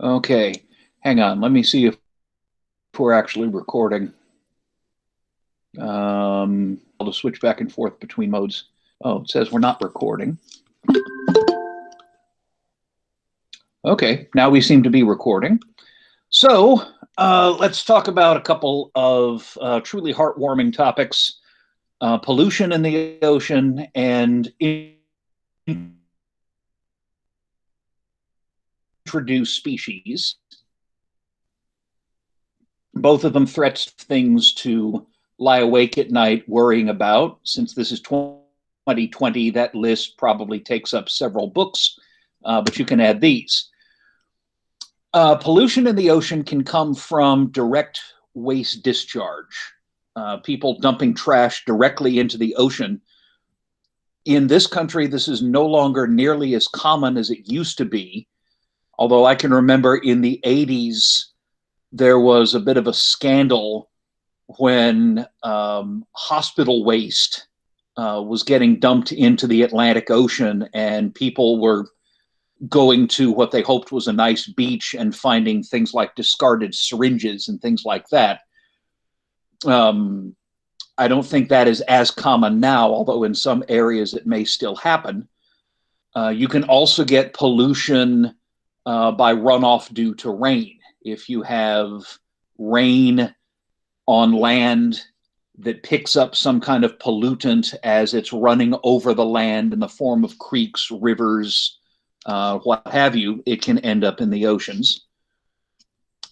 Okay, hang on. Let me see if we're actually recording. I'll just switch back and forth between modes. Oh, it says we're not recording. Okay, now we seem to be recording. So let's talk about a couple of truly heartwarming topics: pollution in the ocean and introduced species. Both of them threats things to lie awake at night worrying about. Since this is 2020, that list probably takes up several books, but you can add these. Pollution in the ocean can come from direct waste discharge, people dumping trash directly into the ocean. In this country, this is no longer nearly as common as it used to be, although I can remember in the 80s, there was a bit of a scandal when hospital waste was getting dumped into the Atlantic Ocean, and people were going to what they hoped was a nice beach and finding things like discarded syringes and things like that. I don't think that is as common now, although in some areas it may still happen. You can also get pollution by runoff due to rain. If you have rain on land that picks up some kind of pollutant as it's running over the land in the form of creeks, rivers, what have you, it can end up in the oceans.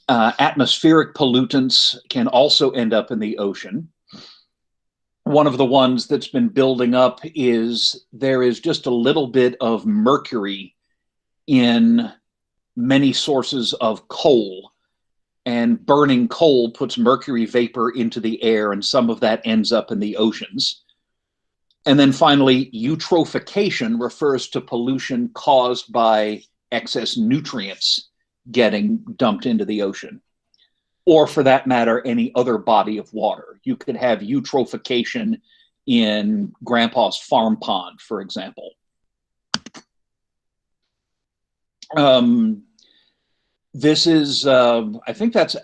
Atmospheric pollutants can also end up in the ocean. One of the ones that's been building up is there is just a little bit of mercury in many sources of coal, and burning coal puts mercury vapor into the air, and some of that ends up in the oceans. And then finally, eutrophication refers to pollution caused by excess nutrients getting dumped into the ocean, or for that matter, any other body of water. You could have eutrophication in grandpa's farm pond, for example. This is, I think that's,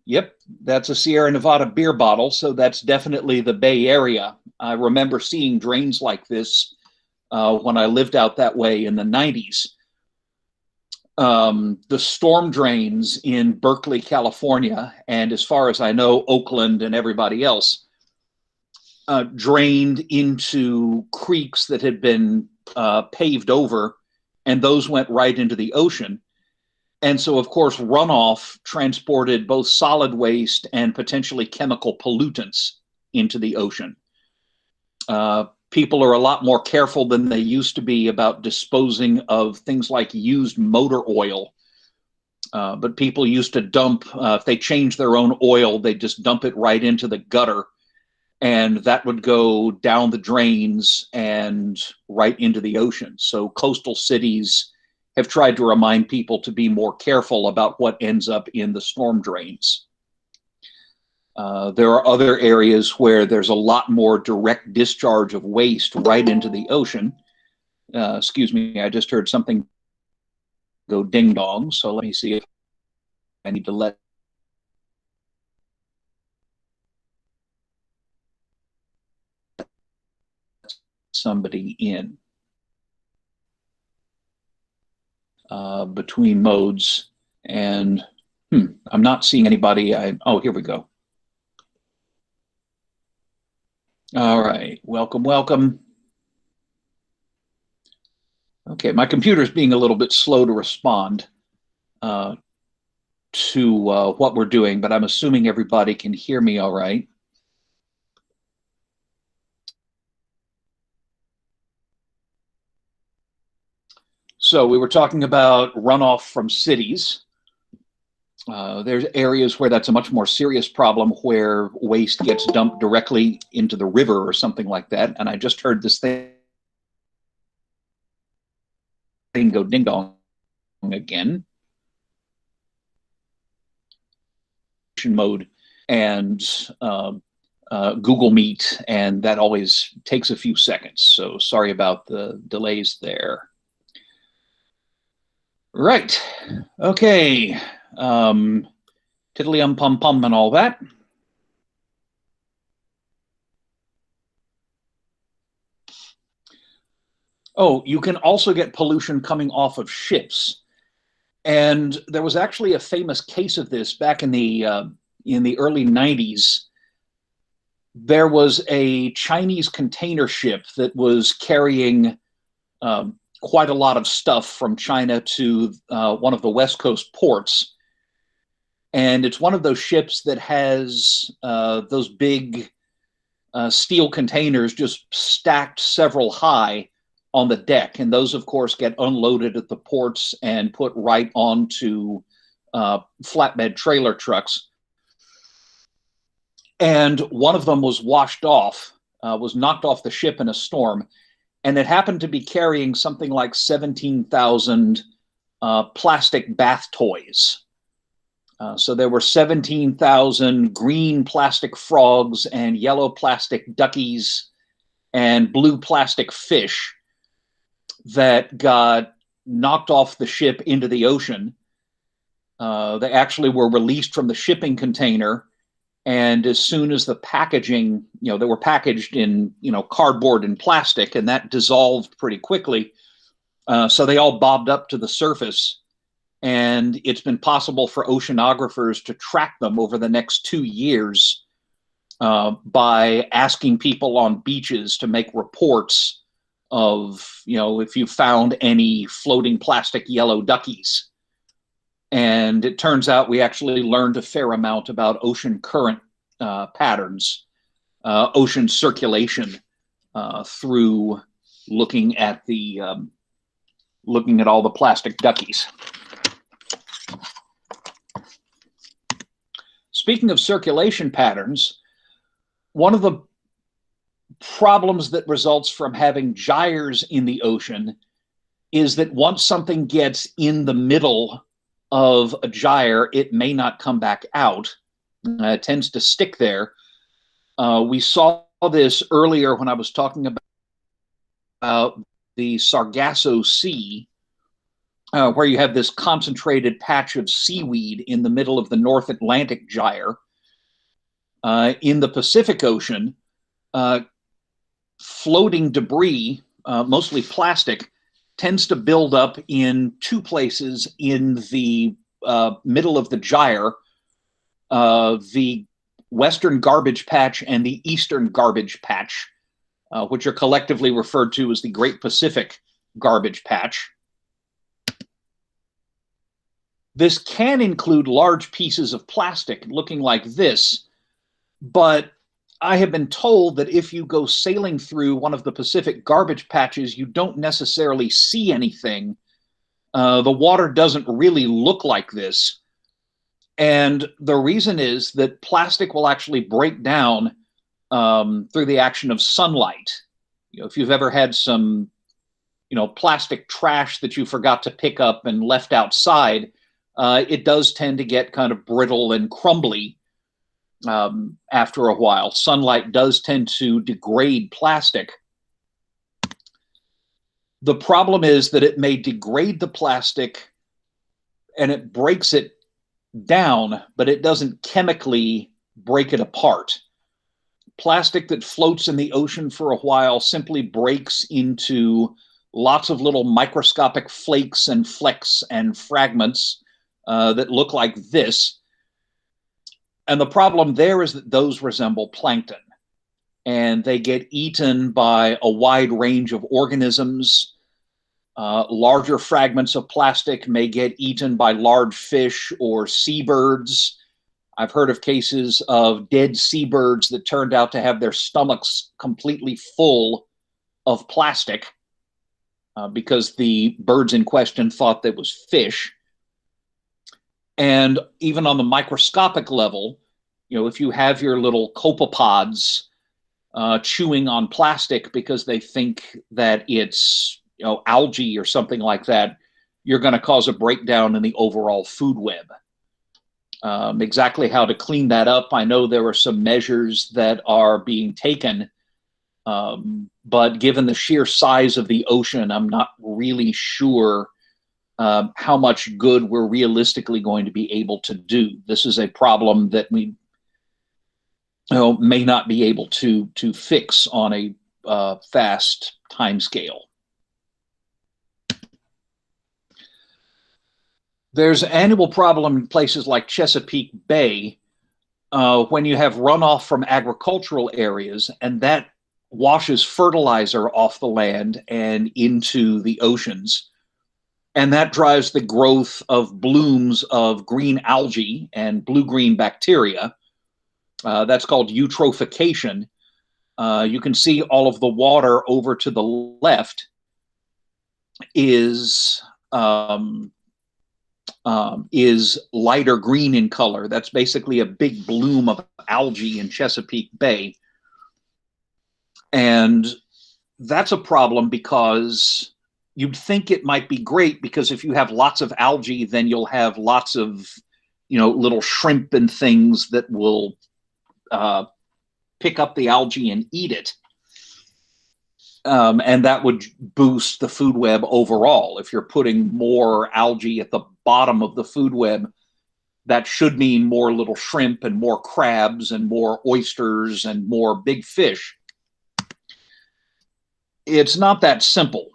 yep, that's a Sierra Nevada beer bottle. So that's definitely the Bay Area. I remember seeing drains like this when I lived out that way in the 90s. The storm drains in Berkeley, California, and as far as I know, Oakland and everybody else, drained into creeks that had been paved over, and those went right into the ocean. And so, of course, runoff transported both solid waste and potentially chemical pollutants into the ocean. People are a lot more careful than they used to be about disposing of things like used motor oil. But people used to dump, if they changed their own oil, they just dump it right into the gutter, and that would go down the drains and right into the ocean. So coastal cities have tried to remind people to be more careful about what ends up in the storm drains. There are other areas where there's a lot more direct discharge of waste right into the ocean. Excuse me, I just heard something go ding dong, so let me see if I need to let somebody in. Between modes, and I'm not seeing anybody. Oh, here we go. All right, welcome, welcome. Okay, my computer's being a little bit slow to respond to what we're doing, but I'm assuming everybody can hear me all right. So we were talking about runoff from cities. There's areas where that's a much more serious problem, where waste gets dumped directly into the river or something like that. And I just heard this thing go ding dong again. Mode and Google Meet, and that always takes a few seconds. So sorry about the delays there. Right. Okay. Tiddly pum pum and all that. Oh, you can also get pollution coming off of ships. And there was actually a famous case of this back in the early 90s. There was a Chinese container ship that was carrying quite a lot of stuff from China to one of the West Coast ports. And it's one of those ships that has those big steel containers just stacked several high on the deck. And those, of course, get unloaded at the ports and put right onto flatbed trailer trucks. And one of them was washed off, was knocked off the ship in a storm. And it happened to be carrying something like 17,000 plastic bath toys. So there were 17,000 green plastic frogs and yellow plastic duckies and blue plastic fish that got knocked off the ship into the ocean. They actually were released from the shipping container. And as soon as the packaging, they were packaged in, cardboard and plastic, and that dissolved pretty quickly. So they all bobbed up to the surface. And it's been possible for oceanographers to track them over the next 2 years by asking people on beaches to make reports of, if you found any floating plastic yellow duckies. And it turns out we actually learned a fair amount about ocean current patterns, ocean circulation through looking at all the plastic duckies. Speaking of circulation patterns, one of the problems that results from having gyres in the ocean is that once something gets in the middle of a gyre, it may not come back out. It tends to stick there. We saw this earlier when I was talking about the Sargasso Sea, where you have this concentrated patch of seaweed in the middle of the North Atlantic gyre. In the Pacific Ocean, floating debris, mostly plastic, tends to build up in two places in the middle of the gyre, the Western Garbage Patch and the Eastern Garbage Patch, which are collectively referred to as the Great Pacific Garbage Patch. This can include large pieces of plastic looking like this, but I have been told that if you go sailing through one of the Pacific garbage patches, you don't necessarily see anything. The water doesn't really look like this. And the reason is that plastic will actually break down through the action of sunlight. If you've ever had some, plastic trash that you forgot to pick up and left outside, it does tend to get kind of brittle and crumbly after a while. Sunlight does tend to degrade plastic. The problem is that it may degrade the plastic and it breaks it down, but it doesn't chemically break it apart. Plastic that floats in the ocean for a while simply breaks into lots of little microscopic flakes and flecks and fragments that look like this. And the problem there is that those resemble plankton, and they get eaten by a wide range of organisms. Larger fragments of plastic may get eaten by large fish or seabirds. I've heard of cases of dead seabirds that turned out to have their stomachs completely full of plastic because the birds in question thought that was fish. And even on the microscopic level, if you have your little copepods chewing on plastic because they think that it's algae or something like that, you're going to cause a breakdown in the overall food web. Exactly how to clean that up, I know there are some measures that are being taken, but given the sheer size of the ocean, I'm not really sure how much good we're realistically going to be able to do. This is a problem that we may not be able to fix on a fast time scale. There's an annual problem in places like Chesapeake Bay when you have runoff from agricultural areas, and that washes fertilizer off the land and into the oceans. And that drives the growth of blooms of green algae and blue-green bacteria. That's called eutrophication. You can see all of the water over to the left is lighter green in color. That's basically a big bloom of algae in Chesapeake Bay. And that's a problem because you'd think it might be great, because if you have lots of algae, then you'll have lots of, little shrimp and things that will pick up the algae and eat it. And that would boost the food web overall. If you're putting more algae at the bottom of the food web, that should mean more little shrimp and more crabs and more oysters and more big fish. It's not that simple.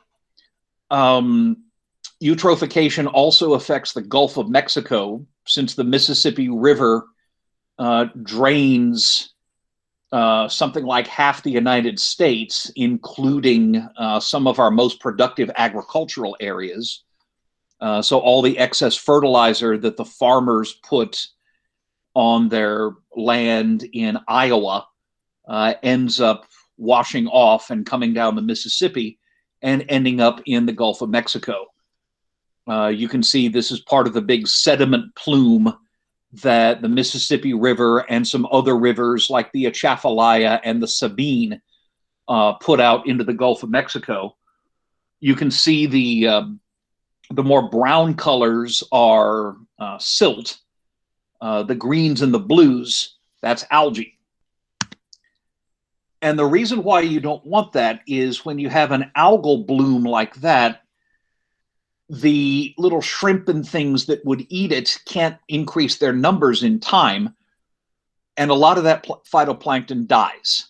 Eutrophication also affects the Gulf of Mexico, since the Mississippi River drains something like half the United States, including some of our most productive agricultural areas. So all the excess fertilizer that the farmers put on their land in Iowa ends up washing off and coming down the Mississippi and ending up in the Gulf of Mexico. You can see this is part of the big sediment plume that the Mississippi River and some other rivers like the Atchafalaya and the Sabine put out into the Gulf of Mexico. You can see the more brown colors are silt. The greens and the blues, that's algae. And the reason why you don't want that is when you have an algal bloom like that, the little shrimp and things that would eat it can't increase their numbers in time. And a lot of that phytoplankton dies.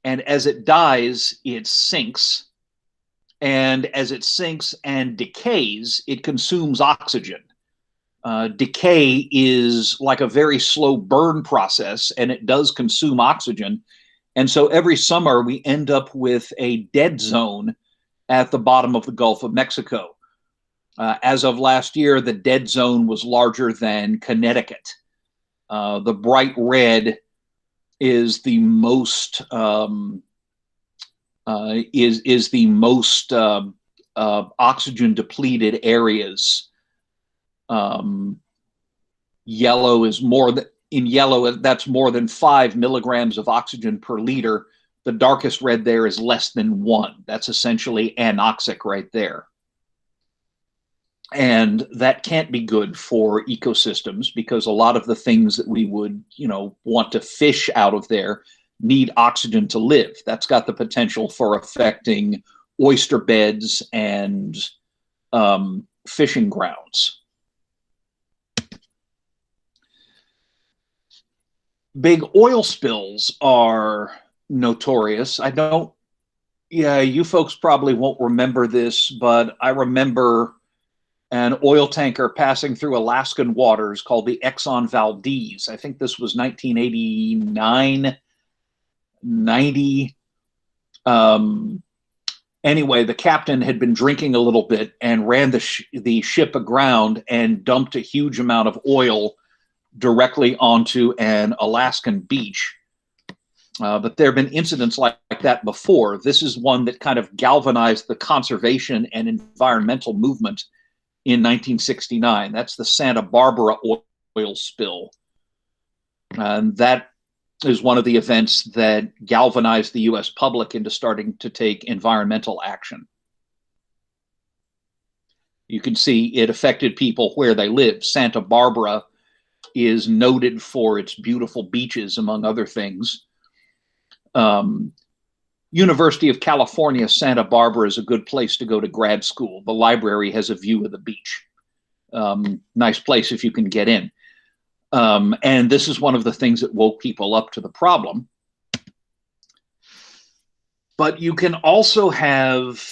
And as it dies, it sinks. And as it sinks and decays, it consumes oxygen. Decay is like a very slow burn process, and it does consume oxygen. And so every summer we end up with a dead zone at the bottom of the Gulf of Mexico. As of last year, the dead zone was larger than Connecticut. The bright red is the most oxygen depleted areas. Yellow is more than in yellow. That's more than 5 milligrams of oxygen per liter. The darkest red there is less than 1. That's essentially anoxic right there. And that can't be good for ecosystems, because a lot of the things that we would, want to fish out of there need oxygen to live. That's got the potential for affecting oyster beds and fishing grounds. Big oil spills are notorious. You folks probably won't remember this, but I remember an oil tanker passing through Alaskan waters called the Exxon Valdez. I think this was 1989, 90. Anyway, the captain had been drinking a little bit and ran the ship aground and dumped a huge amount of oil directly onto an Alaskan beach. But there have been incidents like that before. This is one that kind of galvanized the conservation and environmental movement in 1969. That's the Santa Barbara oil spill. And that is one of the events that galvanized the U.S. public into starting to take environmental action. You can see it affected people where they live. Santa Barbara is noted for its beautiful beaches, among other things. University of California, Santa Barbara is a good place to go to grad school. The library has a view of the beach. Nice place if you can get in. And this is one of the things that woke people up to the problem. But you can also have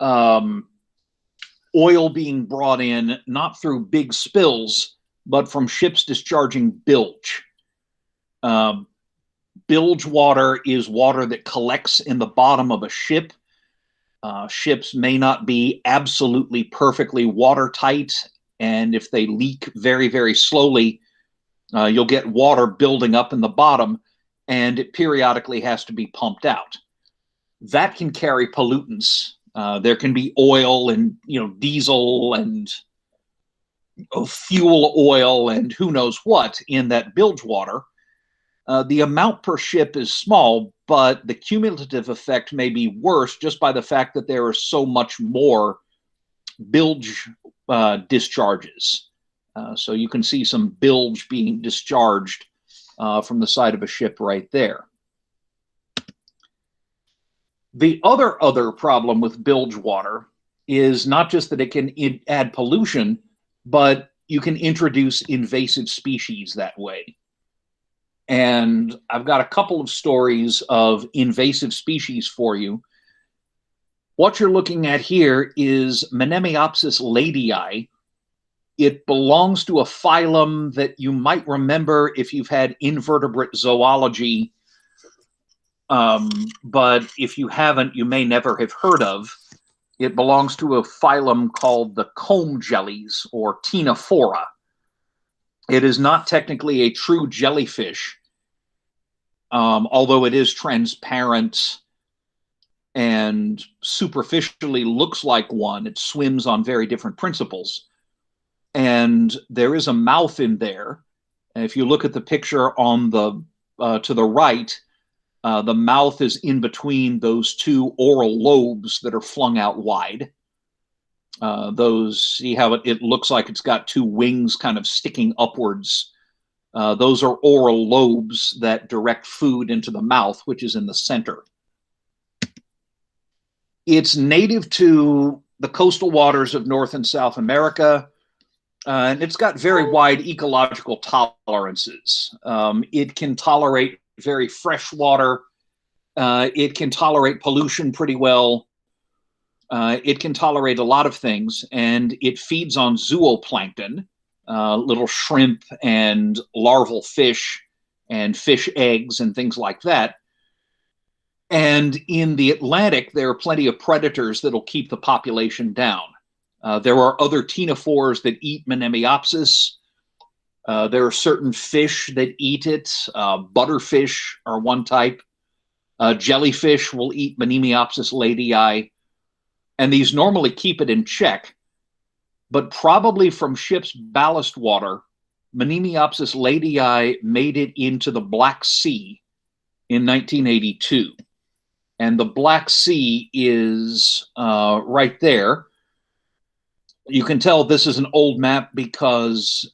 oil being brought in not through big spills, but from ships discharging bilge. Bilge water is water that collects in the bottom of a ship. Ships may not be absolutely perfectly watertight, and if they leak very, very slowly, you'll get water building up in the bottom, and it periodically has to be pumped out. That can carry pollutants. There can be oil and diesel and fuel oil and who knows what in that bilge water. The amount per ship is small, but the cumulative effect may be worse just by the fact that there is so much more bilge discharges. So you can see some bilge being discharged from the side of a ship right there. The other problem with bilge water is not just that it can add pollution, but you can introduce invasive species that way. And I've got a couple of stories of invasive species for you. What you're looking at here is Menemyopsis ladii. It belongs to a phylum that you might remember if you've had invertebrate zoology, but if you haven't, you may never have heard of. It belongs to a phylum called the comb jellies, or Ctenophora. It is not technically a true jellyfish, although it is transparent and superficially looks like one. It swims on very different principles. And there is a mouth in there. And if you look at the picture on the to the right, the mouth is in between those two oral lobes that are flung out wide. See how it looks like it's got two wings kind of sticking upwards. Those are oral lobes that direct food into the mouth, which is in the center. It's native to the coastal waters of North and South America, and it's got very wide ecological tolerances. It can tolerate very fresh water. It can tolerate pollution pretty well. It can tolerate a lot of things, and it feeds on zooplankton, little shrimp and larval fish and fish eggs and things like that. And in the Atlantic, there are plenty of predators that'll keep the population down. There are other ctenophores that eat Menemyopsis. There are certain fish that eat it. Butterfish are one type. Jellyfish will eat Menemyopsis ladii. And these normally keep it in check. But probably from ships' ballast water, Menemyopsis ladii made it into the Black Sea in 1982. And the Black Sea is right there. You can tell this is an old map because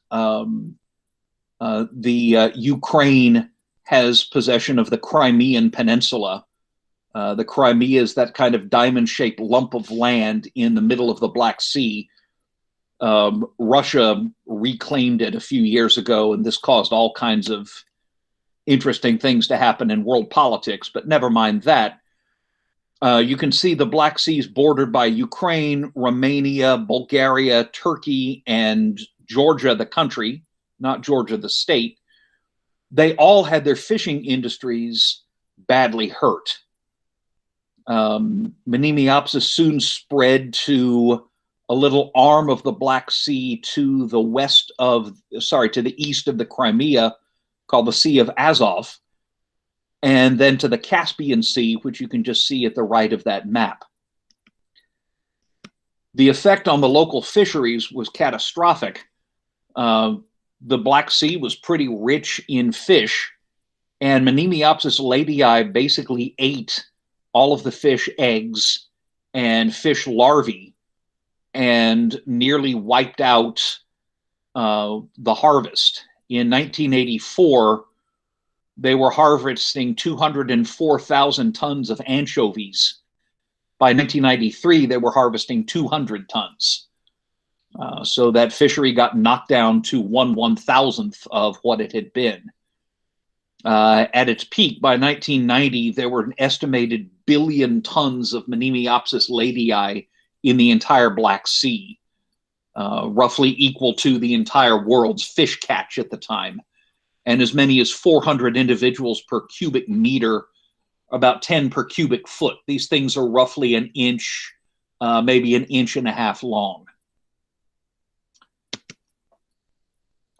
Ukraine has possession of the Crimean Peninsula. The Crimea is that kind of diamond-shaped lump of land in the middle of the Black Sea. Russia reclaimed it a few years ago, and this caused all kinds of interesting things to happen in world politics, but never mind that. You can see the Black Sea is bordered by Ukraine, Romania, Bulgaria, Turkey, and Georgia, the country, not Georgia, the state. They all had their fishing industries badly hurt. Menemyopsis soon spread to a little arm of the Black Sea to the east of the Crimea, called the Sea of Azov, and then to the Caspian Sea, which you can just see at the right of that map. The effect on the local fisheries was catastrophic. The Black Sea was pretty rich in fish, and Menemyopsis ladii basically ate all of the fish eggs and fish larvae and nearly wiped out the harvest. In 1984, they were harvesting 204,000 tons of anchovies. By 1993, they were harvesting 200 tons. So that fishery got knocked down to 1/1000th of what it had been. At its peak, by 1990, there were an estimated billion tons of Monimiopsis ladii in the entire Black Sea, roughly equal to the entire world's fish catch at the time, and as many as 400 individuals per cubic meter, about 10 per cubic foot. These things are roughly an inch, maybe an inch and a half long.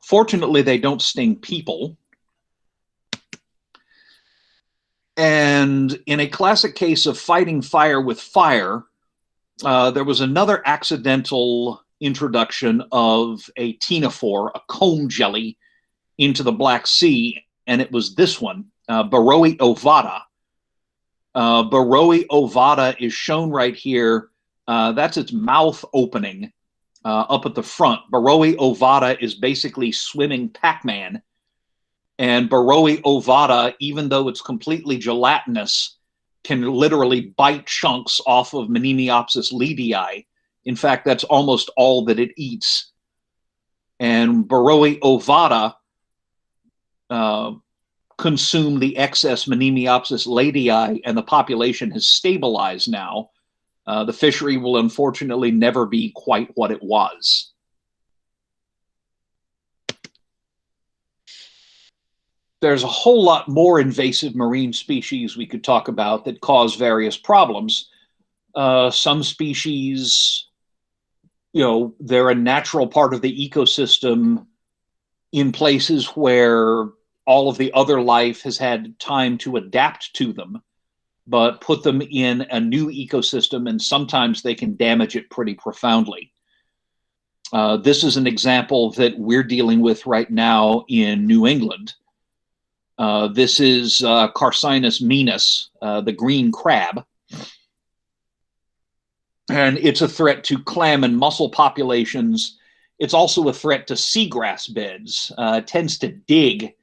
Fortunately, they don't sting people. And in a classic case of fighting fire with fire, there was another accidental introduction of a ctenophore, a comb jelly, into the Black Sea, and it was this one, Baroi ovata. Baroi ovata is shown right here. That's its mouth opening up at the front. Baroi ovata is basically swimming Pac-Man. And Baroi ovata, even though it's completely gelatinous, can literally bite chunks off of Monimiopsis ladii. In fact, that's almost all that it eats. And Baroi ovata consume the excess Monimiopsis ladii, and the population has stabilized now. The fishery will unfortunately never be quite what it was. There's a whole lot more invasive marine species we could talk about that cause various problems. Some species, they're a natural part of the ecosystem in places where all of the other life has had time to adapt to them, but put them in a new ecosystem, and sometimes they can damage it pretty profoundly. This is an example that we're dealing with right now in New England. This is Carcinus menis, the green crab. And it's a threat to clam and mussel populations. It's also a threat to seagrass beds. It tends to dig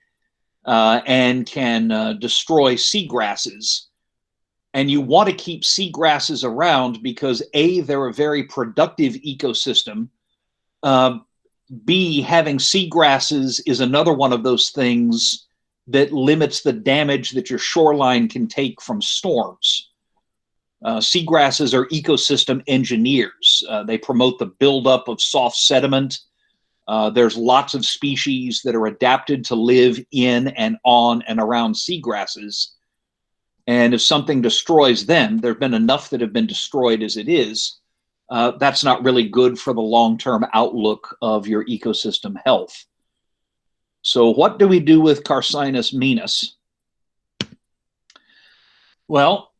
and can destroy seagrasses. And you want to keep seagrasses around because A, they're a very productive ecosystem. B, having seagrasses is another one of those things that limits the damage that your shoreline can take from storms. Seagrasses are ecosystem engineers. They promote the buildup of soft sediment. There's lots of species that are adapted to live in and on and around seagrasses. And if something destroys them, there have been enough that have been destroyed as it is. That's not really good for the long-term outlook of your ecosystem health. So what do we do with Carcinus menis? Well,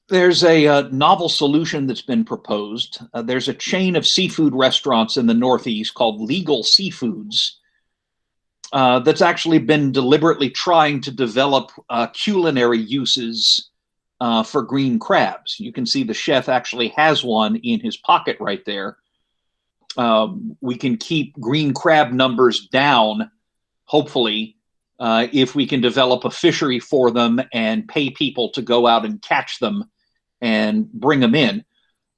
there's a novel solution that's been proposed. There's a chain of seafood restaurants in the Northeast called Legal Seafoods that's actually been deliberately trying to develop culinary uses for green crabs. You can see the chef actually has one in his pocket right there. We can keep green crab numbers down, hopefully, if we can develop a fishery for them and pay people to go out and catch them and bring them in.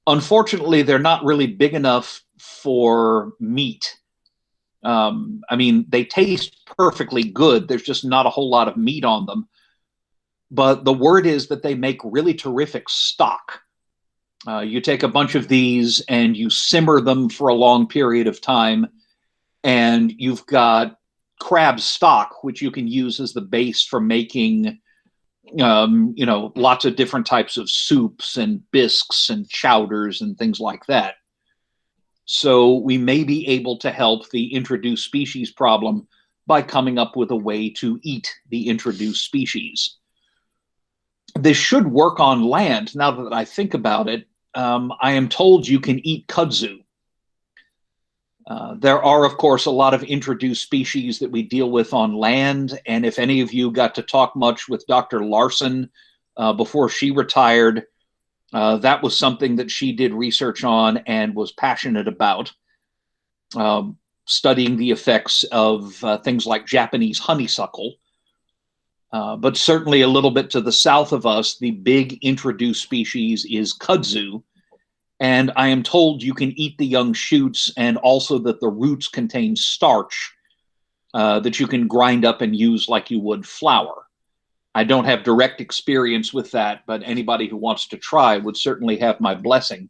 Unfortunately, they're not really big enough for meat. I mean, they taste perfectly good. There's just not a whole lot of meat on them. But the word is that they make really terrific stock. You take a bunch of these and you simmer them for a long period of time, and you've got crab stock, which you can use as the base for making, lots of different types of soups and bisques and chowders and things like that. So we may be able to help the introduced species problem by coming up with a way to eat the introduced species. This should work on land. Now that I think about it, I am told you can eat kudzu. There are, of course, a lot of introduced species that we deal with on land. And if any of you got to talk much with Dr. Larson before she retired, that was something that she did research on and was passionate about, studying the effects of things like Japanese honeysuckle. But certainly a little bit to the south of us, the big introduced species is kudzu. And I am told you can eat the young shoots, and also that the roots contain starch that you can grind up and use like you would flour. I don't have direct experience with that, but anybody who wants to try would certainly have my blessing.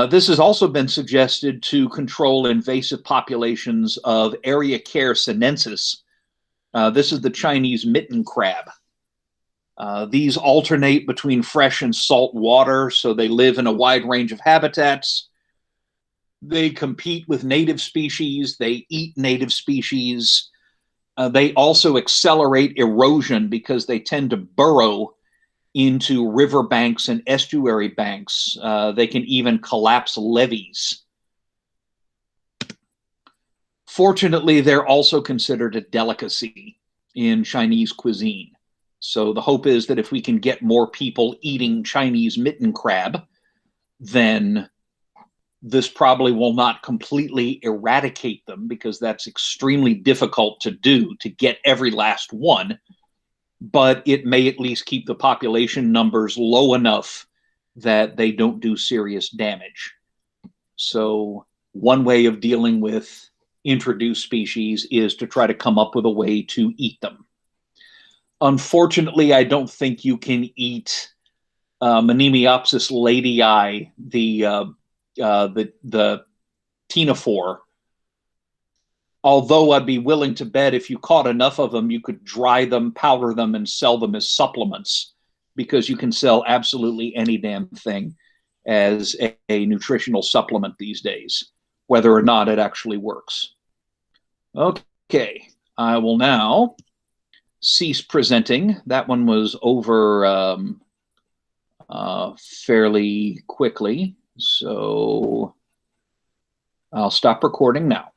This has also been suggested to control invasive populations of Eriacare sinensis. This is the Chinese mitten crab. These alternate between fresh and salt water, so they live in a wide range of habitats. They compete with native species. They eat native species. They also accelerate erosion because they tend to burrow into river banks and estuary banks. They can even collapse levees. Fortunately, they're also considered a delicacy in Chinese cuisine. So the hope is that if we can get more people eating Chinese mitten crab, then this probably will not completely eradicate them, because that's extremely difficult to do, to get every last one. But it may at least keep the population numbers low enough that they don't do serious damage. So one way of dealing with introduced species is to try to come up with a way to eat them. Unfortunately, I don't think you can eat Monimiopsis ladii, the ctenophore. Although I'd be willing to bet if you caught enough of them, you could dry them, powder them, and sell them as supplements, because you can sell absolutely any damn thing as a nutritional supplement these days, whether or not it actually works. Okay, I will now cease presenting. That one was over fairly quickly, so I'll stop recording now.